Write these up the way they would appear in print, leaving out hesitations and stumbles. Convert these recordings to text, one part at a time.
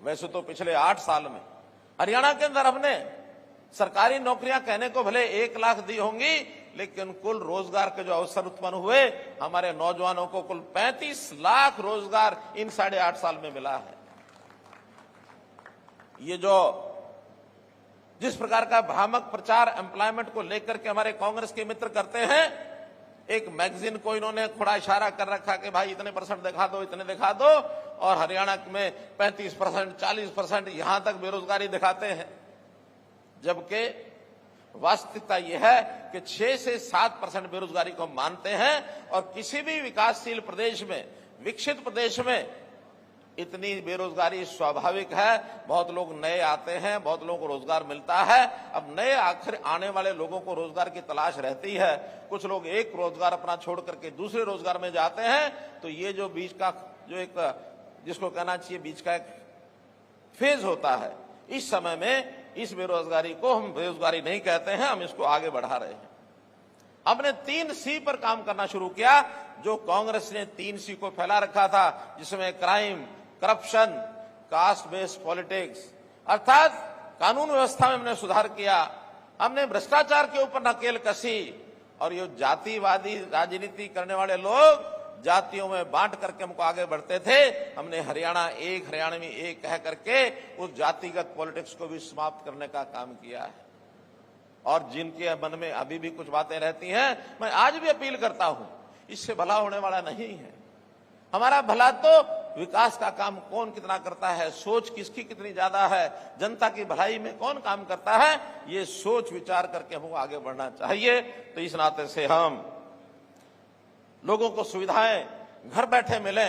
वैसे तो पिछले 8 साल में हरियाणा के अंदर हमने सरकारी नौकरियां कहने को भले 1 लाख दी होंगी, लेकिन कुल रोजगार के जो अवसर उत्पन्न हुए हमारे नौजवानों को कुल 35 लाख रोजगार इन 8.5 साल में मिला है। ये जो जिस प्रकार का भ्रामक प्रचार एम्प्लॉयमेंट को लेकर के हमारे कांग्रेस के मित्र करते हैं, एक मैगजीन को इन्होंने थोड़ा इशारा कर रखा कि भाई इतने % दिखा दो, इतने दिखा दो, और हरियाणा में 35%, 40% यहां तक बेरोजगारी दिखाते हैं। जबकि वास्तविकता यह है कि 6 से 7% बेरोजगारी को हम मानते हैं, और किसी भी विकासशील प्रदेश में, विकसित प्रदेश में इतनी बेरोजगारी स्वाभाविक है। बहुत लोग नए आते हैं, बहुत लोगों को रोजगार मिलता है। अब नए आखिर आने वाले लोगों को रोजगार की तलाश रहती है। कुछ लोग एक रोजगार अपना छोड़ करके दूसरे रोजगार में जाते हैं, तो ये जो बीच का जो एक जिसको कहना चाहिए बीच का एक फेज होता है, इस समय में इस बेरोजगारी को हम बेरोजगारी नहीं कहते हैं, हम इसको आगे बढ़ा रहे हैं। हमने 3C पर काम करना शुरू किया। जो कांग्रेस ने 3C को फैला रखा था, जिसमें crime, corruption, caste based politics, अर्थात कानून व्यवस्था में हमने सुधार किया, हमने भ्रष्टाचार के ऊपर नकेल कसी, और ये जातिवादी राजनीति करने वाले लोग जातियों में बांट करके हमको आगे बढ़ते थे। हमने हरियाणा एक, हरियाणा में एक कह करके उस जातिगत पॉलिटिक्स को भी समाप्त करने का काम किया है। और जिनके मन में अभी भी कुछ बातें रहती हैं, मैं आज भी अपील करता हूं, इससे भला होने वाला नहीं है। हमारा भला तो विकास का काम कौन कितना करता है, सोच किसकी कितनी ज्यादा है, जनता की भलाई में कौन काम करता है, ये सोच विचार करके हमको आगे बढ़ना चाहिए। तो इस नाते से हम लोगों को सुविधाएं घर बैठे मिले,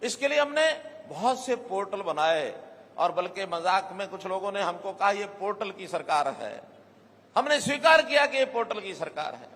इसके लिए हमने बहुत से पोर्टल बनाए, और बल्कि मजाक में कुछ लोगों ने हमको कहा ये पोर्टल की सरकार है। हमने स्वीकार किया कि ये पोर्टल की सरकार है।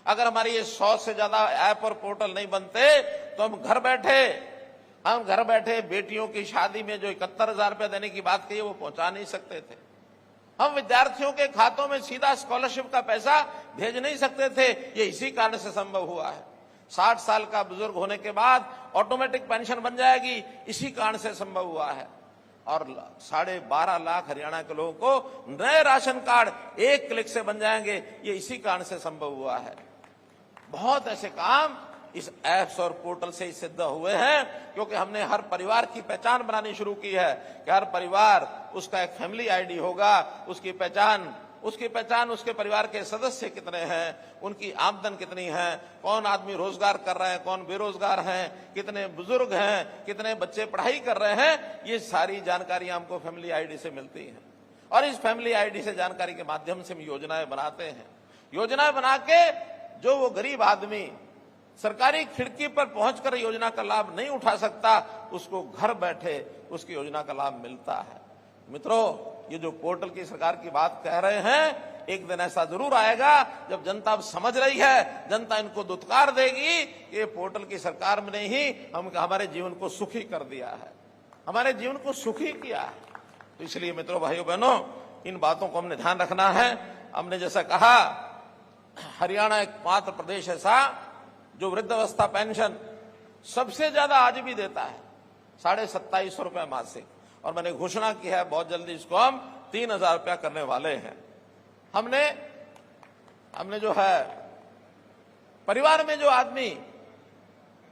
अगर हमारी ये 100 से ज्यादा ऐप और पोर्टल नहीं बनते, तो हम घर बैठे बेटियों की शादी में जो 71,000 रुपये देने की बात कही वो पहुंचा नहीं सकते थे। हम विद्यार्थियों के खातों में सीधा स्कॉलरशिप का पैसा भेज नहीं सकते 12 ये इसी कारण से संभव हुआ है। 60 साल का बुजुर्ग होने के बाद ऑटोमेटिक पेंशन बन जाएगी, इसी कारण से संभव हुआ है। और 12.5 लाख हरियाणा के लोगों को नए राशन कार्ड 1 क्लिक से बन जाएंगे, ये इसी कारण से संभव हुआ है। बहुत ऐसे काम इस ऐप्स और पोर्टल से ही सिद्ध हुए हैं, क्योंकि हमने हर परिवार की पहचान बनानी शुरू की है कि हर परिवार उसका एक फैमिली आईडी होगा, उसकी पहचान उसके परिवार के सदस्य कितने हैं, उनकी आमदन कितनी है, कौन आदमी रोजगार कर रहे हैं, कौन बेरोजगार हैं, कितने बुजुर्ग हैं, कितने बच्चे पढ़ाई कर रहे हैं, ये सारी जानकारी हमको फैमिली आईडी से मिलती है। और इस फैमिली आईडी से जानकारी के माध्यम से हम योजनाएं बनाते हैं। योजनाएं बना के जो वो गरीब आदमी सरकारी खिड़की पर पहुंचकर योजना का लाभ नहीं उठा सकता, उसको घर बैठे उसकी योजना का लाभ मिलता है। मित्रों, ये जो पोर्टल की सरकार की बात कह रहे हैं, एक दिन ऐसा जरूर आएगा जब जनता अब समझ रही है, जनता इनको दुत्कार देगी कि ये पोर्टल की सरकार में नहीं, हमारे जीवन को सुखी कर दिया है, हमारे जीवन को सुखी किया है। तो इसलिए मित्रों, भाइयों बहनों, इन बातों को हमने ध्यान रखना है। हमने जैसा कहा, हरियाणा एकमात्र प्रदेश ऐसा जो वृद्धावस्था पेंशन सबसे ज्यादा आज भी देता है, 2750 रुपये मासिक, और मैंने घोषणा की है बहुत जल्दी इसको हम 3000 रुपया करने वाले हैं। हमने जो है परिवार में जो आदमी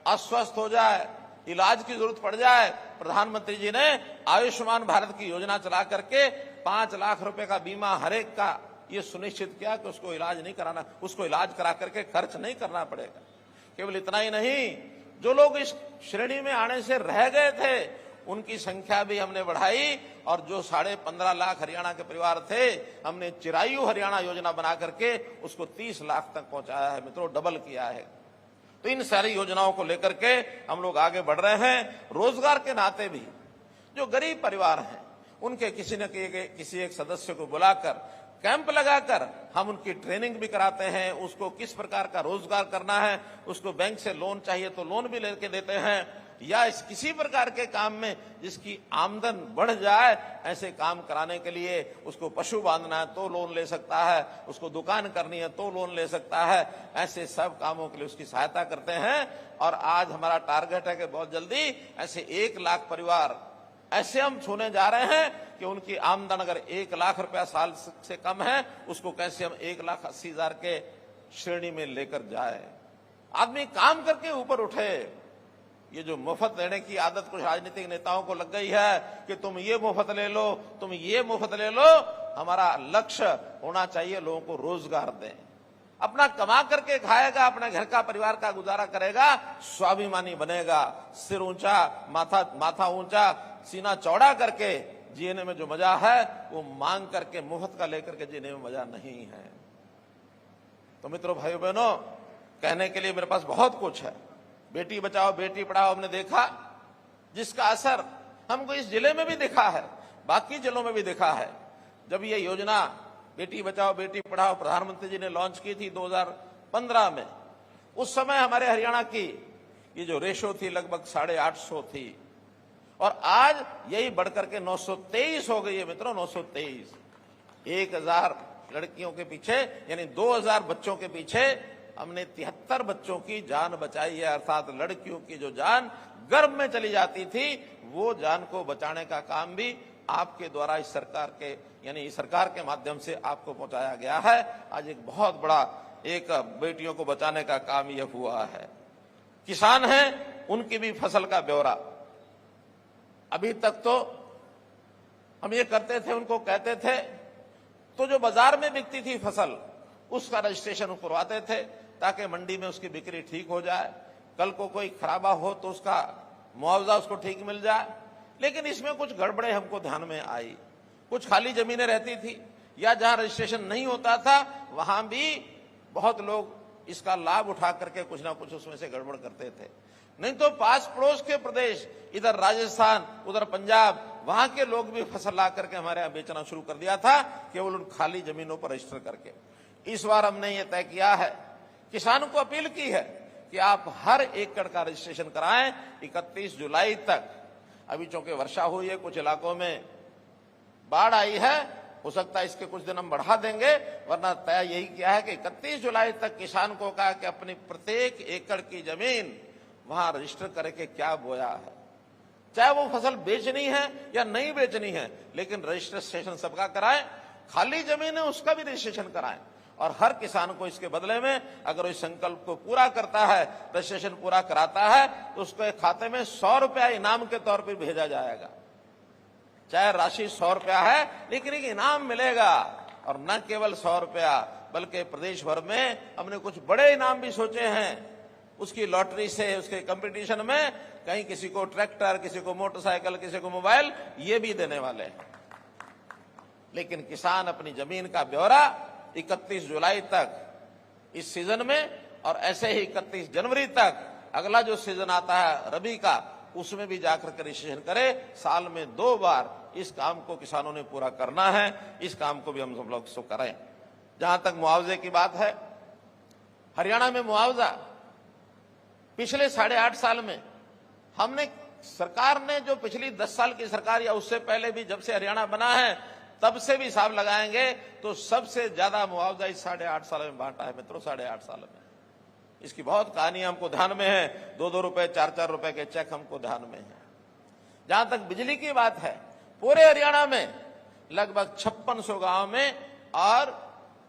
अस्वस्थ हो जाए, इलाज की जरूरत पड़ जाए, प्रधानमंत्री जी ने आयुष्मान भारत की योजना चला करके 5 लाख रुपए का बीमा हरेक का ये सुनिश्चित किया कि उसको इलाज नहीं कराना, उसको इलाज करा करके खर्च नहीं करना पड़ेगा। केवल इतना ही नहीं, जो लोग इस श्रेणी में आने से रह गए थे उनकी संख्या भी हमने बढ़ाई, और जो 15.5 लाख हरियाणा के परिवार थे, हमने चिरायु हरियाणा योजना बना करके उसको 30 लाख तक पहुंचाया है। मित्रों, डबल किया है। तो इन सारी योजनाओं को लेकर के हम लोग आगे बढ़ रहे हैं। रोजगार के नाते भी जो गरीब परिवार हैं, उनके किसी न किसी एक सदस्य को बुलाकर कैंप लगाकर हम उनकी ट्रेनिंग भी कराते हैं। उसको किस प्रकार का रोजगार करना है, उसको बैंक से लोन चाहिए तो लोन भी लेके देते हैं, या इस किसी प्रकार के काम में जिसकी आमदन बढ़ जाए, ऐसे काम कराने के लिए उसको पशु बांधना है तो लोन ले सकता है, उसको दुकान करनी है तो लोन ले सकता है। ऐसे सब कामों के लिए उसकी सहायता करते हैं। और आज हमारा टारगेट है कि बहुत जल्दी ऐसे 1 लाख परिवार ऐसे हम छूने जा रहे हैं कि उनकी आमदन अगर 1 लाख रुपया साल से कम है, उसको कैसे हम 1,80,000 के श्रेणी में लेकर जाए। आदमी काम करके ऊपर उठे। ये जो मुफ्त लेने की आदत कुछ राजनीतिक नेताओं को लग गई है कि तुम ये मुफ्त ले लो, तुम ये मुफ्त ले लो। हमारा लक्ष्य होना चाहिए लोगों को रोजगार दें, अपना कमा करके खाएगा, अपने घर का परिवार का गुजारा करेगा, स्वाभिमानी बनेगा, सिर ऊंचा, माथा ऊंचा, सीना चौड़ा करके जीने में जो मजा है वो मांग करके मुफ्त का लेकर के जीने में मजा नहीं है। तो मित्रों, भाइयों बहनों, कहने के लिए मेरे पास बहुत कुछ है। बेटी बचाओ बेटी पढ़ाओ हमने देखा, जिसका असर हमको इस जिले में भी दिखा है, बाकी जिलों में भी दिखा है। जब ये योजना बेटी बचाओ बेटी पढ़ाओ प्रधानमंत्री जी ने लॉन्च की थी 2015 में, उस समय हमारे हरियाणा की ये जो रेशो थी लगभग 850 थी, और आज यही बढ़कर के 923 हो गई है मित्रों। 923, 1000 लड़कियों के पीछे यानी 2000 बच्चों के पीछे हमने 73 बच्चों की जान बचाई है। अर्थात लड़कियों की जो जान गर्भ में चली जाती थी, वो जान को बचाने का काम भी आपके द्वारा इस सरकार के यानी इस सरकार के माध्यम से आपको पहुंचाया गया है। आज एक बहुत बड़ा एक बेटियों को बचाने का काम यह हुआ है। किसान हैं, उनकी भी फसल का ब्यौरा। अभी तक तो हम ये करते थे, उनको कहते थे, तो जो बाजार में बिकती थी फसल उसका रजिस्ट्रेशन करवाते थे ताकि मंडी में उसकी बिक्री ठीक हो जाए, कल को कोई खराबा हो तो उसका मुआवजा उसको ठीक मिल जाए। लेकिन इसमें कुछ गड़बड़े हमको ध्यान में आई। कुछ खाली जमीनें रहती थी या जहां रजिस्ट्रेशन नहीं होता था वहां भी बहुत लोग इसका लाभ उठा करके कुछ ना कुछ उसमें से गड़बड़ करते थे। नहीं तो पास पड़ोस के प्रदेश, इधर राजस्थान उधर पंजाब, वहां के लोग भी फसल ला करके हमारे यहां बेचना शुरू कर दिया था, केवल उन खाली जमीनों पर रजिस्टर करके। इस बार हमने ये तय किया है, किसानों को अपील की है कि आप हर एकड़ का रजिस्ट्रेशन कराएं 31 जुलाई तक। अभी चूंकि वर्षा हुई है, कुछ इलाकों में बाढ़ आई है, हो सकता है इसके कुछ दिन हम बढ़ा देंगे, वरना तय यही किया है कि 31 जुलाई तक किसान को कहा कि अपनी प्रत्येक एकड़ की जमीन वहां रजिस्टर करके क्या बोया है, चाहे वो फसल बेचनी है या नहीं बेचनी है, लेकिन रजिस्ट्रेशन सबका कराएं। खाली जमीन है उसका भी रजिस्ट्रेशन कराएं, और हर किसान को इसके बदले में अगर इस संकल्प को पूरा करता है, रजिस्ट्रेशन पूरा कराता है, तो उसके खाते में 100 रुपया इनाम के तौर पर भेजा जाएगा। चाहे राशि 100 रुपया है, लेकिन एक इनाम मिलेगा। और न केवल 100 रुपया, बल्कि प्रदेश भर में हमने कुछ बड़े इनाम भी सोचे हैं। उसकी लॉटरी से, उसके कंपटीशन में कहीं किसी को ट्रैक्टर, किसी को मोटरसाइकिल, किसी को मोबाइल, ये भी देने वाले हैं। लेकिन किसान अपनी जमीन का ब्यौरा 31 जुलाई तक इस सीजन में, और ऐसे ही 31 जनवरी तक अगला जो सीजन आता है रबी का, उसमें भी जाकर के रजिस्ट्रेशन करे। साल में 2 बार इस काम को किसानों ने पूरा करना है। इस काम को भी हम सब लोग सो करें। जहां तक मुआवजे की बात है, हरियाणा में मुआवजा पिछले 8.5 साल में हमने, सरकार ने जो पिछली 10 साल की सरकार या उससे पहले भी जब से हरियाणा बना है तब से भी हिसाब लगाएंगे तो सबसे ज्यादा मुआवजा इस 8.5 साल में बांटा है मित्रों। 8.5 साल में इसकी बहुत कहानी हमको ध्यान में है। 2-2 रुपए 4-4 रुपए के चेक हमको ध्यान में है। जहां तक बिजली की बात है, पूरे हरियाणा में लगभग 5600 गांव में और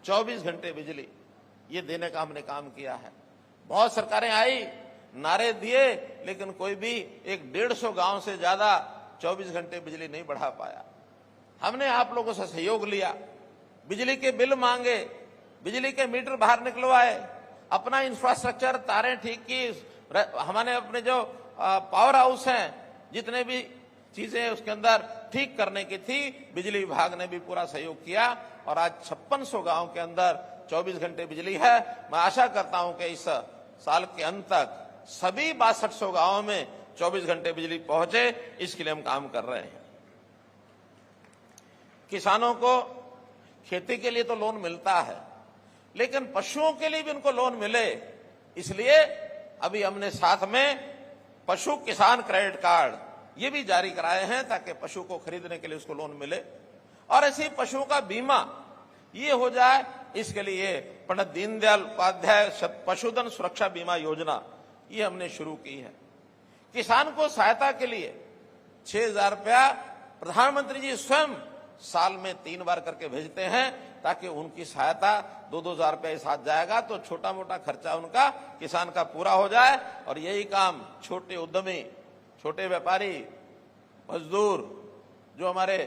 24 घंटे बिजली ये देने का हमने काम किया है। बहुत सरकारें आई, नारे दिए, लेकिन कोई भी 150 गांव से ज्यादा 24 घंटे बिजली नहीं बढ़ा पाया। हमने आप लोगों से सहयोग लिया, बिजली के बिल मांगे, बिजली के मीटर बाहर निकलवाए, अपना इंफ्रास्ट्रक्चर, तारें ठीक की, हमारे अपने जो पावर हाउस हैं, जितने भी चीजें उसके अंदर ठीक करने की थी, बिजली विभाग ने भी पूरा सहयोग किया, और आज 5600 गांव के अंदर 24 घंटे बिजली है। मैं आशा करता हूं कि इस साल के अंत तक सभी 6200 गांवों में 24 घंटे बिजली पहुंचे, इसके लिए हम काम कर रहे हैं। किसानों को खेती के लिए तो लोन मिलता है, लेकिन पशुओं के लिए भी उनको लोन मिले, इसलिए अभी हमने साथ में पशु किसान क्रेडिट कार्ड ये भी जारी कराए हैं, ताकि पशु को खरीदने के लिए उसको लोन मिले। और ऐसे ही पशुओं का बीमा ये हो जाए, इसके लिए पंडित दीनदयाल उपाध्याय पशुधन सुरक्षा बीमा योजना ये हमने शुरू की है। किसान को सहायता के लिए 6,000 रुपया प्रधानमंत्री जी स्वयं साल में 3 बार करके भेजते हैं, ताकि उनकी सहायता 2-2 हजार रुपया इस हाथ जाएगा तो छोटा मोटा खर्चा उनका किसान का पूरा हो जाए। और यही काम छोटे उद्यमी, छोटे व्यापारी, मजदूर, जो हमारे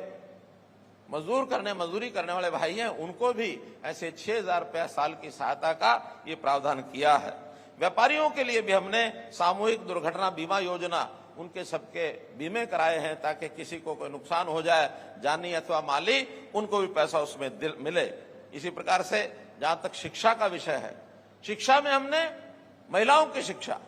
मजदूरी करने वाले भाई हैं, उनको भी ऐसे 6,000 रुपया साल की सहायता का ये प्रावधान किया है। व्यापारियों के लिए भी हमने सामूहिक दुर्घटना बीमा योजना, उनके सबके बीमे कराए हैं, ताकि किसी को कोई नुकसान हो जाए जानी अथवा माली, उनको भी पैसा उसमें मिले। इसी प्रकार से जहां तक शिक्षा का विषय है, शिक्षा में हमने महिलाओं की शिक्षा,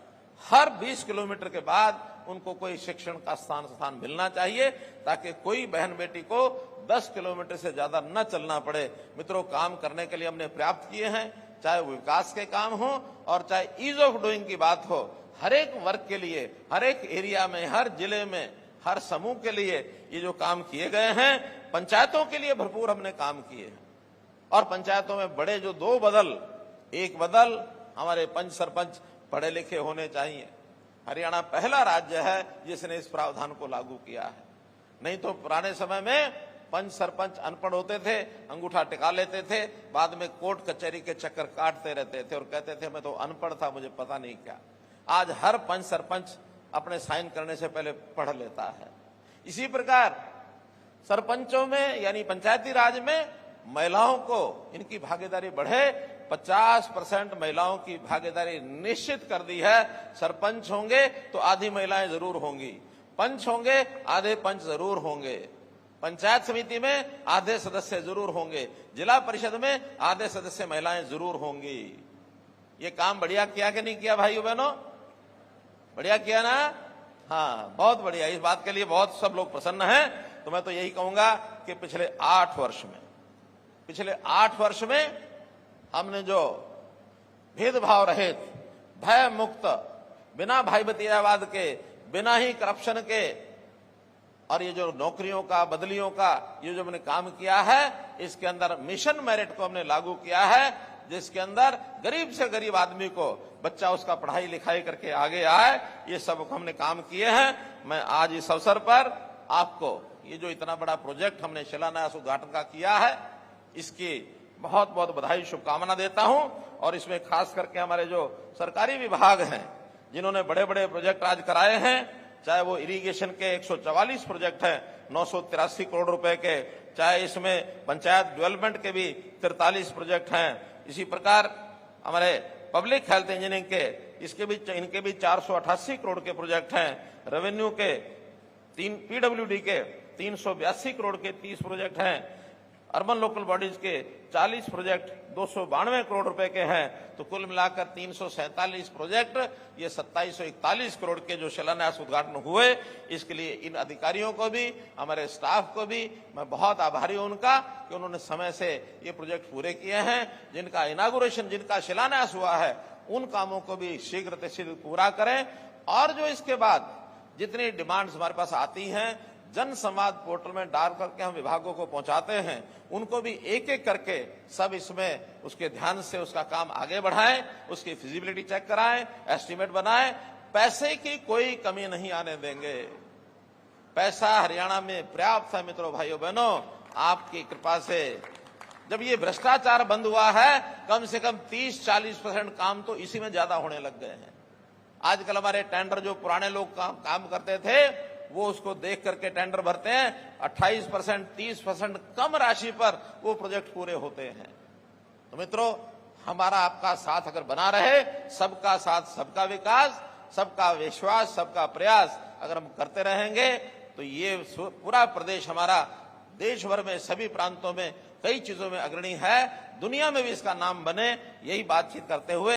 हर 20 किलोमीटर के बाद उनको कोई शिक्षण का स्थान मिलना चाहिए, ताकि कोई बहन बेटी को 10 किलोमीटर से ज्यादा न चलना पड़े। मित्रों, काम करने के लिए हमने पर्याप्त किए हैं, चाहे वो विकास के काम हो और चाहे ईज ऑफ डूइंग की बात हो। हर एक वर्ग के लिए, हर एक एरिया में, हर जिले में, हर समूह के लिए ये जो काम किए गए हैं, पंचायतों के लिए भरपूर हमने काम किए हैं। और पंचायतों में बड़े जो 2 बदल, एक बदल हमारे पंच सरपंच पढ़े लिखे होने चाहिए। हरियाणा पहला राज्य है जिसने इस प्रावधान को लागू किया है। नहीं तो पुराने समय में पंच सरपंच अनपढ़ होते थे, अंगूठा टिका लेते थे, बाद में कोर्ट कचहरी के चक्कर काटते रहते थे और कहते थे मैं तो अनपढ़ था, मुझे पता नहीं क्या। आज हर पंच सरपंच अपने साइन करने से पहले पढ़ लेता है। इसी प्रकार सरपंचों में यानी पंचायती राज में महिलाओं को इनकी भागीदारी बढ़े। 50% महिलाओं की भागीदारी निश्चित कर दी है। सरपंच होंगे तो आधी महिलाएं जरूर होंगी, पंच होंगे आधे पंच जरूर होंगे, पंचायत समिति में आधे सदस्य जरूर होंगे, जिला परिषद में आधे सदस्य महिलाएं जरूर होंगी। ये काम बढ़िया किया कि नहीं किया भाइयों बहनों? बढ़िया किया ना? हाँ, बहुत बढ़िया। इस बात के लिए बहुत सब लोग प्रसन्न हैं। तो मैं तो यही कहूंगा कि पिछले 8 वर्ष में हमने जो भेदभाव रहित, भय मुक्त, बिना भाई भतीजावाद के, बिना ही करप्शन के, और ये जो नौकरियों का, बदलियों का ये जो हमने काम किया है, इसके अंदर मिशन मेरिट को हमने लागू किया है, जिसके अंदर गरीब से गरीब आदमी को बच्चा उसका पढ़ाई लिखाई करके आगे आए। ये सब हमने काम किए हैं। मैं आज इस अवसर पर आपको ये जो इतना बड़ा प्रोजेक्ट हमने शिलान्यास उद्घाटन का किया है, इसकी बहुत बहुत बधाई, शुभकामना देता हूं। और इसमें खास करके हमारे जो सरकारी विभाग हैं, जिन्होंने बड़े बड़े प्रोजेक्ट आज कराए हैं, चाहे वो इरिगेशन के 144 प्रोजेक्ट हैं 983 करोड़ रुपए के, चाहे इसमें पंचायत डेवलपमेंट के भी 43 प्रोजेक्ट हैं, इसी प्रकार हमारे पब्लिक हेल्थ इंजीनियरिंग के इनके भी 488 करोड़ के प्रोजेक्ट हैं, रेवेन्यू के पीडब्ल्यूडी के 382 करोड़ के 30 प्रोजेक्ट हैं, अर्बन लोकल बॉडीज के 40 प्रोजेक्ट 292 करोड़ रुपए के हैं। तो कुल मिलाकर 347 प्रोजेक्ट, ये 2741 करोड़ के जो शिलान्यास उद्घाटन हुए, इसके लिए इन अधिकारियों को भी, हमारे स्टाफ को भी मैं बहुत आभारी हूं उनका कि उन्होंने समय से ये प्रोजेक्ट पूरे किए हैं। जिनका इनागुरेशन, जिनका शिलान्यास हुआ है, उन कामों को भी शीघ्र से शीघ्र पूरा करें। और जो इसके बाद जितनी डिमांड्स हमारे पास आती हैं, जन संवाद पोर्टल में डाल करके हम विभागों को पहुंचाते हैं, उनको भी एक एक करके सब इसमें उसके ध्यान से उसका काम आगे बढ़ाएं, उसकी फिजिबिलिटी चेक कराएं, एस्टीमेट बनाएं। पैसे की कोई कमी नहीं आने देंगे। पैसा हरियाणा में पर्याप्त है। मित्रों, भाइयों बहनों, आपकी कृपा से जब ये भ्रष्टाचार बंद हुआ है, कम से कम 30-40% काम तो इसी में ज्यादा होने लग गए हैं। आजकल हमारे टेंडर जो पुराने लोग काम करते थे, वो उसको देख करके टेंडर भरते हैं, 28%, 30% कम राशि पर वो प्रोजेक्ट पूरे होते हैं। तो मित्रों, हमारा आपका साथ अगर बना रहे, सबका साथ सबका विकास, सबका विश्वास, सबका प्रयास अगर हम करते रहेंगे, तो ये पूरा प्रदेश हमारा देश भर में सभी प्रांतों में कई चीजों में अग्रणी है, दुनिया में भी इसका नाम बने। यही बातचीत करते हुए